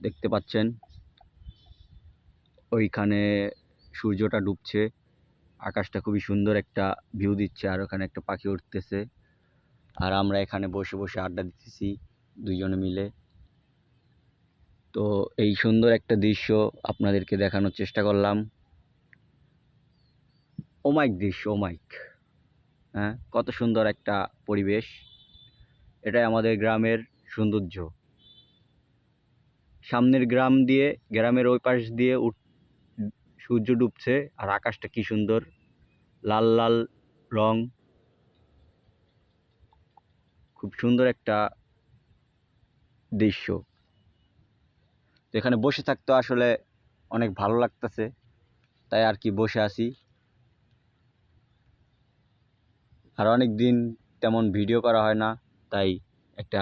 দেখতে পাচ্ছেন ওইখানে সূর্যটা ডুবছে, আকাশটা খুবই সুন্দর একটা ভিউ দিচ্ছে, আর ওখানে একটা পাখি উঠতেছে, আর আমরা এখানে বসে বসে আড্ডা দিতেছি দুইজনে মিলে। তো এই সুন্দর একটা দৃশ্য আপনাদেরকে দেখানোর চেষ্টা করলাম। ওমাইক দৃশ্য, ওমাইক, হ্যাঁ, কত সুন্দর একটা পরিবেশ। এটাই আমাদের গ্রামের সৌন্দর্য। সামনের গ্রামের ওই পাশ দিয়ে সূর্য ডুবছে, আর আকাশটা কি সুন্দর লাল লাল রং, খুব সুন্দর একটা দৃশ্য। তো এখানে বসে থাকতে আসলে অনেক ভালো লাগতেছে, তাই আর কি বসে আছি। আর অনেক দিন তেমন ভিডিও করা হয় না, তাই একটা